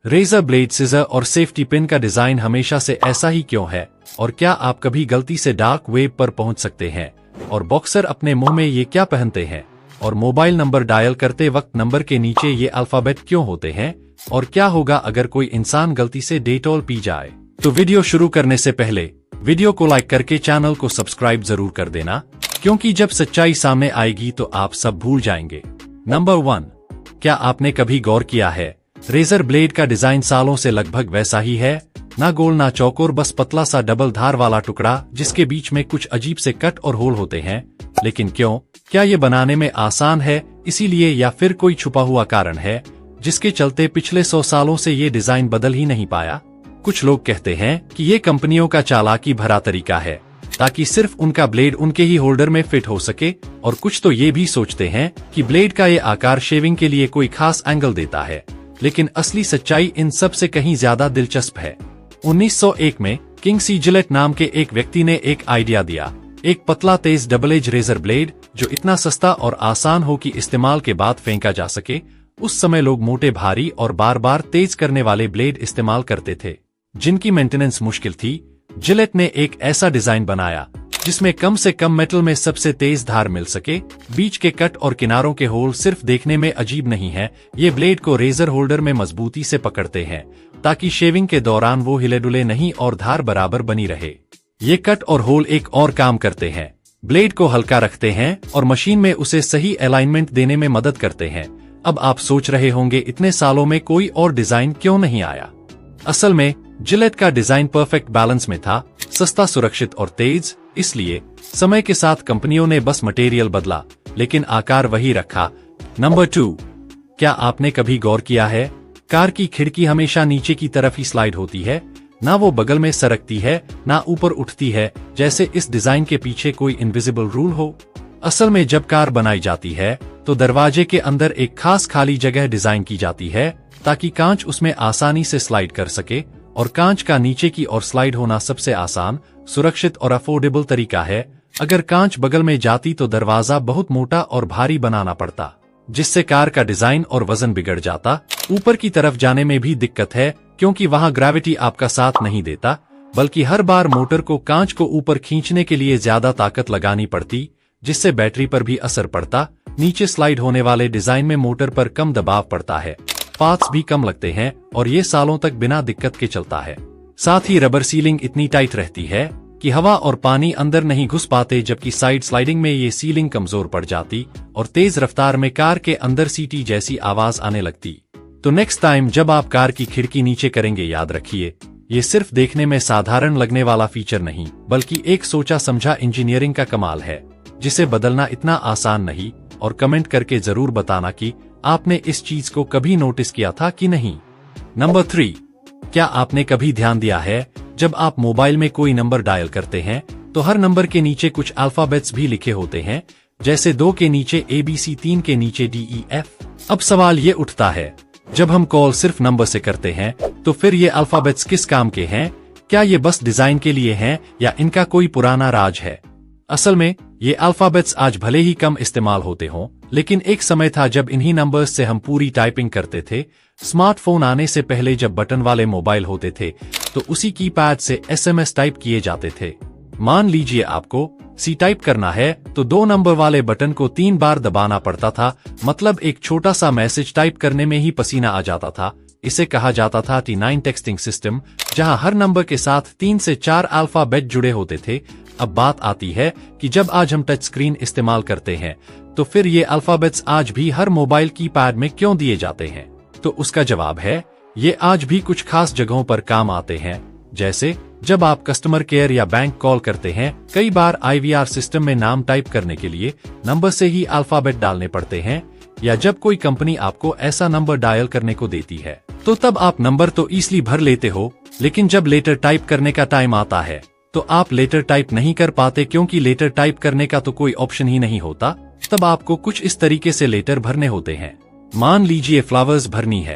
Razor blade, scissor और safety pin का design हमेशा से ऐसा ही क्यों है? और क्या आप कभी गलती से डार्क वेब पर पहुंच सकते हैं? और बॉक्सर अपने मुंह में ये क्या पहनते हैं? और मोबाइल नंबर डायल करते वक्त नंबर के नीचे ये अल्फाबेट क्यों होते हैं? और क्या होगा अगर कोई इंसान गलती से डेटॉल पी जाए? तो वीडियो शुरू करने से पहले वीडियो को लाइक करके चैनल को सब्सक्राइब जरूर कर देना, क्योंकि जब सच्चाई सामने आएगी तो आप सब भूल जाएंगे। नंबर 1, क्या आपने कभी गौर किया है रेजर ब्लेड का डिजाइन सालों से लगभग वैसा ही है? ना गोल ना चौकोर, बस पतला सा डबल धार वाला टुकड़ा जिसके बीच में कुछ अजीब से कट और होल होते हैं। लेकिन क्यों? क्या ये बनाने में आसान है इसीलिए, या फिर कोई छुपा हुआ कारण है जिसके चलते पिछले 100 सालों से ये डिजाइन बदल ही नहीं पाया? कुछ लोग कहते हैं कि ये कंपनियों का चालाकी भरा तरीका है ताकि सिर्फ उनका ब्लेड उनके ही होल्डर में फिट हो सके, और कुछ तो ये भी सोचते हैं कि ब्लेड का ये आकार शेविंग के लिए कोई खास एंगल देता है। लेकिन असली सच्चाई इन सब से कहीं ज्यादा दिलचस्प है। 1901 में किंग सी जिलेट नाम के एक व्यक्ति ने एक आइडिया दिया, एक पतला तेज डबल एज रेजर ब्लेड जो इतना सस्ता और आसान हो कि इस्तेमाल के बाद फेंका जा सके। उस समय लोग मोटे, भारी और बार बार तेज करने वाले ब्लेड इस्तेमाल करते थे जिनकी मेंटेनेंस मुश्किल थी। जिलेट ने एक ऐसा डिजाइन बनाया जिसमें कम से कम मेटल में सबसे तेज धार मिल सके। बीच के कट और किनारों के होल सिर्फ देखने में अजीब नहीं है, ये ब्लेड को रेजर होल्डर में मजबूती से पकड़ते हैं ताकि शेविंग के दौरान वो हिले डुले नहीं और धार बराबर बनी रहे। ये कट और होल एक और काम करते हैं, ब्लेड को हल्का रखते हैं और मशीन में उसे सही अलाइनमेंट देने में मदद करते हैं। अब आप सोच रहे होंगे इतने सालों में कोई और डिजाइन क्यों नहीं आया? असल में जिलेट का डिजाइन परफेक्ट बैलेंस में था, सस्ता, सुरक्षित और तेज। इसलिए समय के साथ कंपनियों ने बस मटेरियल बदला लेकिन आकार वही रखा। नंबर 2, क्या आपने कभी गौर किया है कार की खिड़की हमेशा नीचे की तरफ ही स्लाइड होती है, ना वो बगल में सरकती है ना ऊपर उठती है, जैसे इस डिजाइन के पीछे कोई इनविजिबल रूल हो। असल में जब कार बनाई जाती है तो दरवाजे के अंदर एक खास खाली जगह डिजाइन की जाती है ताकि कांच उसमें आसानी से स्लाइड कर सके, और कांच का नीचे की ओर स्लाइड होना सबसे आसान, सुरक्षित और अफोर्डेबल तरीका है। अगर कांच बगल में जाती तो दरवाजा बहुत मोटा और भारी बनाना पड़ता, जिससे कार का डिजाइन और वजन बिगड़ जाता। ऊपर की तरफ जाने में भी दिक्कत है क्योंकि वहां ग्रेविटी आपका साथ नहीं देता, बल्कि हर बार मोटर को कांच को ऊपर खींचने के लिए ज्यादा ताकत लगानी पड़ती, जिससे बैटरी पर भी असर पड़ता। नीचे स्लाइड होने वाले डिजाइन में मोटर पर कम दबाव पड़ता है, पार्ट्स भी कम लगते हैं और ये सालों तक बिना दिक्कत के चलता है। साथ ही रबर सीलिंग इतनी टाइट रहती है कि हवा और पानी अंदर नहीं घुस पाते, जबकि साइड स्लाइडिंग में ये सीलिंग कमजोर पड़ जाती और तेज रफ्तार में कार के अंदर सीटी जैसी आवाज आने लगती। तो नेक्स्ट टाइम जब आप कार की खिड़की नीचे करेंगे, याद रखिए ये सिर्फ देखने में साधारण लगने वाला फीचर नहीं, बल्कि एक सोचा समझा इंजीनियरिंग का कमाल है जिसे बदलना इतना आसान नहीं। और कमेंट करके जरूर बताना कि आपने इस चीज को कभी नोटिस किया था कि नहीं। नंबर 3, क्या आपने कभी ध्यान दिया है जब आप मोबाइल में कोई नंबर डायल करते हैं तो हर नंबर के नीचे कुछ अल्फाबेट्स भी लिखे होते हैं, जैसे 2 के नीचे ABC, 3 के नीचे DEF। अब सवाल ये उठता है, जब हम कॉल सिर्फ नंबर से करते हैं तो फिर ये अल्फाबेट्स किस काम के हैं? क्या ये बस डिजाइन के लिए हैं या इनका कोई पुराना राज है? असल में ये अल्फाबेट्स आज भले ही कम इस्तेमाल होते हों, लेकिन एक समय था जब इन्हीं नंबर्स से हम पूरी टाइपिंग करते थे। स्मार्टफोन आने से पहले जब बटन वाले मोबाइल होते थे तो उसी कीपैड से SMS टाइप किए जाते थे। मान लीजिए आपको C टाइप करना है तो 2 नंबर वाले बटन को 3 बार दबाना पड़ता था, मतलब एक छोटा सा मैसेज टाइप करने में ही पसीना आ जाता था। इसे कहा जाता था T9 टेक्सटिंग सिस्टम, जहां हर नंबर के साथ 3 से 4 अल्फाबेट जुड़े होते थे। अब बात आती है कि जब आज हम टच स्क्रीन इस्तेमाल करते हैं तो फिर ये अल्फाबेट्स आज भी हर मोबाइल कीपैड में क्यों दिए जाते हैं? तो उसका जवाब है, ये आज भी कुछ खास जगहों पर काम आते हैं। जैसे जब आप कस्टमर केयर या बैंक कॉल करते हैं, कई बार IVR सिस्टम में नाम टाइप करने के लिए नंबर से ही अल्फाबेट डालने पड़ते हैं, या जब कोई कंपनी आपको ऐसा नंबर डायल करने को देती है तो तब आप नंबर तो ईजिली भर लेते हो, लेकिन जब लेटर टाइप करने का टाइम आता है तो आप लेटर टाइप नहीं कर पाते, क्योंकि लेटर टाइप करने का तो कोई ऑप्शन ही नहीं होता। तब आपको कुछ इस तरीके से लेटर भरने होते हैं। मान लीजिए फ्लावर्स भरनी है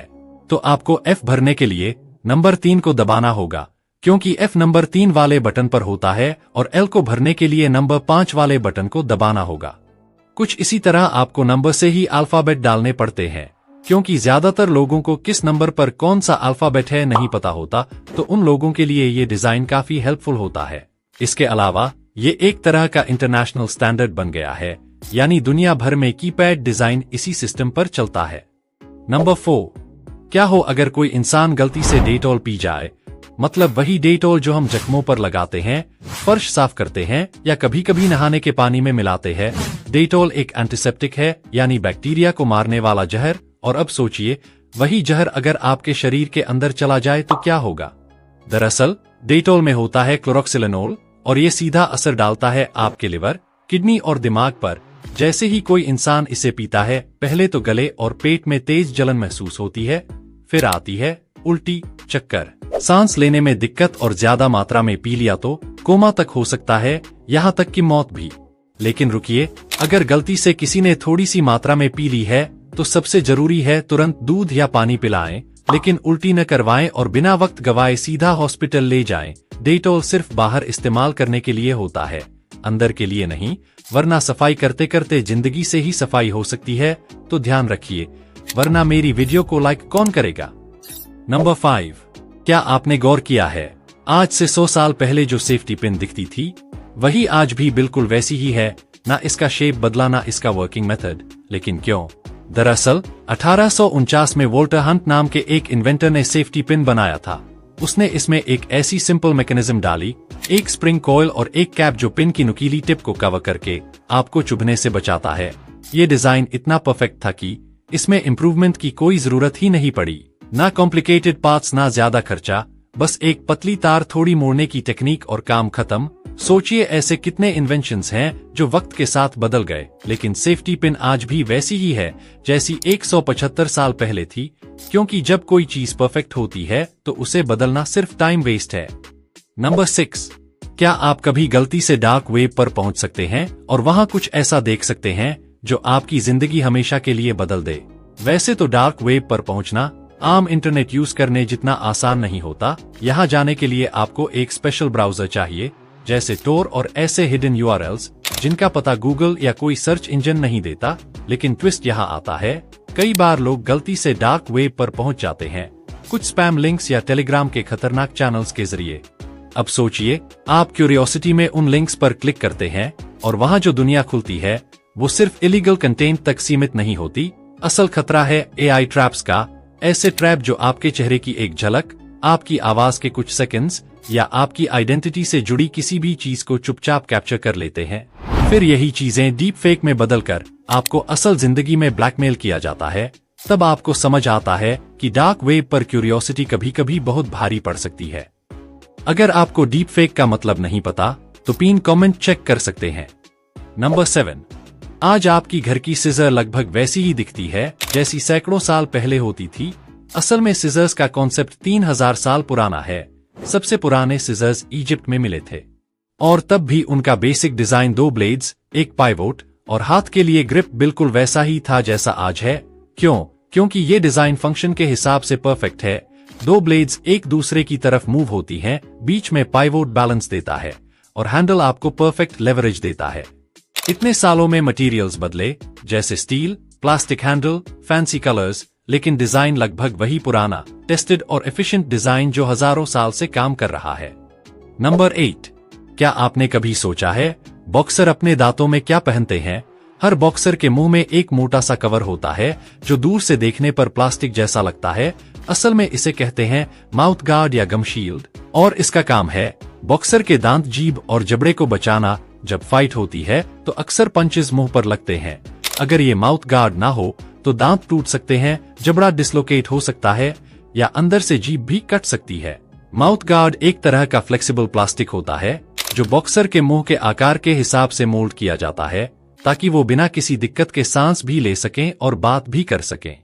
तो आपको F भरने के लिए नंबर 3 को दबाना होगा, क्योंकि F नंबर 3 वाले बटन पर होता है, और L को भरने के लिए नंबर 5 वाले बटन को दबाना होगा। कुछ इसी तरह आपको नंबर से ही अल्फाबेट डालने पड़ते हैं। क्योंकि ज्यादातर लोगों को किस नंबर पर कौन सा अल्फाबेट है नहीं पता होता, तो उन लोगों के लिए ये डिजाइन काफी हेल्पफुल होता है। इसके अलावा ये एक तरह का इंटरनेशनल स्टैंडर्ड बन गया है, यानी दुनिया भर में कीपैड डिजाइन इसी सिस्टम पर चलता है। नंबर 4, क्या हो अगर कोई इंसान गलती से डेटॉल पी जाए, मतलब वही डेटॉल जो हम जख्मों पर लगाते हैं, फर्श साफ करते हैं या कभी कभी नहाने के पानी में मिलाते हैं। डेटॉल एक एंटीसेप्टिक है, यानी बैक्टीरिया को मारने वाला जहर। और अब सोचिए, वही जहर अगर आपके शरीर के अंदर चला जाए तो क्या होगा। दरअसल डेटॉल में होता है क्लोरोक्सिलेनोल, और ये सीधा असर डालता है आपके लिवर, किडनी और दिमाग पर। जैसे ही कोई इंसान इसे पीता है, पहले तो गले और पेट में तेज जलन महसूस होती है, फिर आती है उल्टी, चक्कर, सांस लेने में दिक्कत, और ज्यादा मात्रा में पी लिया तो कोमा तक हो सकता है, यहाँ तक कि मौत भी। लेकिन रुकिए, अगर गलती से किसी ने थोड़ी सी मात्रा में पी ली है तो सबसे जरूरी है तुरंत दूध या पानी पिलाएं, लेकिन उल्टी न करवाएं और बिना वक्त गवाए सीधा हॉस्पिटल ले जाएं। डेटॉल सिर्फ बाहर इस्तेमाल करने के लिए होता है, अंदर के लिए नहीं, वरना सफाई करते करते जिंदगी से ही सफाई हो सकती है। तो ध्यान रखिए, वरना मेरी वीडियो को लाइक कौन करेगा। नंबर 5, क्या आपने गौर किया है, आज से 100 साल पहले जो सेफ्टी पिन दिखती थी, वही आज भी बिल्कुल वैसी ही है। ना इसका शेप बदला, ना इसका वर्किंग मेथड। लेकिन क्यों? दरअसल 1849 में वोल्टर हंट नाम के एक इन्वेंटर ने सेफ्टी पिन बनाया था। उसने इसमें एक ऐसी सिंपल मैकेनिज्म डाली, एक स्प्रिंग कॉइल और एक कैप जो पिन की नुकीली टिप को कवर करके आपको चुभने से बचाता है। ये डिजाइन इतना परफेक्ट था कि इसमें इम्प्रूवमेंट की कोई जरूरत ही नहीं पड़ी। ना कॉम्प्लिकेटेड पार्ट्स, ना ज्यादा खर्चा, बस एक पतली तार, थोड़ी मोड़ने की टेक्निक और काम खत्म। सोचिए, ऐसे कितने इन्वेंशंस हैं जो वक्त के साथ बदल गए, लेकिन सेफ्टी पिन आज भी वैसी ही है जैसी 175 साल पहले थी। क्योंकि जब कोई चीज परफेक्ट होती है तो उसे बदलना सिर्फ टाइम वेस्ट है। नंबर 6, क्या आप कभी गलती से डार्क वेब पर पहुंच सकते हैं और वहां कुछ ऐसा देख सकते हैं जो आपकी जिंदगी हमेशा के लिए बदल दे। वैसे तो डार्क वेब पर पहुंचना आम इंटरनेट यूज करने जितना आसान नहीं होता। यहाँ जाने के लिए आपको एक स्पेशल ब्राउजर चाहिए, जैसे टोर और ऐसे हिडन यूआरएल्स जिनका पता गूगल या कोई सर्च इंजन नहीं देता। लेकिन ट्विस्ट यहाँ आता है, कई बार लोग गलती से डार्क वेब पर पहुंच जाते हैं, कुछ स्पैम लिंक्स या टेलीग्राम के खतरनाक चैनल्स के जरिए। अब सोचिए, आप क्यूरियोसिटी में उन लिंक्स पर क्लिक करते हैं और वहां जो दुनिया खुलती है वो सिर्फ इलीगल कंटेंट तक सीमित नहीं होती। असल खतरा है एआई ट्रैप्स का, ऐसे ट्रैप जो आपके चेहरे की एक झलक, आपकी आवाज के कुछ सेकंड्स या आपकी आइडेंटिटी से जुड़ी किसी भी चीज को चुपचाप कैप्चर कर लेते हैं। फिर यही चीजें डीप फेक में बदलकर आपको असल जिंदगी में ब्लैकमेल किया जाता है। तब आपको समझ आता है कि डार्क वेब पर क्यूरियोसिटी कभी कभी बहुत भारी पड़ सकती है। अगर आपको डीप फेक का मतलब नहीं पता तो पिन कमेंट चेक कर सकते हैं। नंबर 7, आज आपकी घर की सिजर लगभग वैसी ही दिखती है जैसी सैकड़ों साल पहले होती थी। असल में सिजर्स का कॉन्सेप्ट 3000 साल पुराना है। सबसे पुराने सिजर्स इजिप्ट में मिले थे, और तब भी उनका बेसिक डिजाइन 2 ब्लेड्स, एक पाइवोट और हाथ के लिए ग्रिप बिल्कुल वैसा ही था जैसा आज है। क्यों? क्योंकि ये डिजाइन फंक्शन के हिसाब से परफेक्ट है। 2 ब्लेड्स एक दूसरे की तरफ मूव होती हैं, बीच में पाइवोट बैलेंस देता है और हैंडल आपको परफेक्ट लेवरेज देता है। इतने सालों में मटेरियल्स बदले, जैसे steel, plastic handle, fancy colours, लेकिन डिजाइन लगभग वही पुराना, टेस्टेड और एफिशिएंट डिजाइन जो हजारों साल से काम कर रहा है। नंबर 8, क्या आपने कभी सोचा है बॉक्सर अपने दांतों में क्या पहनते हैं? हर बॉक्सर के मुंह में एक मोटा सा कवर होता है जो दूर से देखने पर प्लास्टिक जैसा लगता है। असल में इसे कहते हैं माउथ गार्ड या गम शील्ड, और इसका काम है बॉक्सर के दांत, जीभ और जबड़े को बचाना। जब फाइट होती है तो अक्सर पंचेस मुंह पर लगते हैं। अगर ये माउथ गार्ड ना हो तो दांत टूट सकते हैं, जबड़ा डिसलोकेट हो सकता है या अंदर से जीभ भी कट सकती है। माउथ गार्ड एक तरह का फ्लेक्सिबल प्लास्टिक होता है जो बॉक्सर के मुंह के आकार के हिसाब से मोल्ड किया जाता है ताकि वो बिना किसी दिक्कत के सांस भी ले सकें और बात भी कर सकें।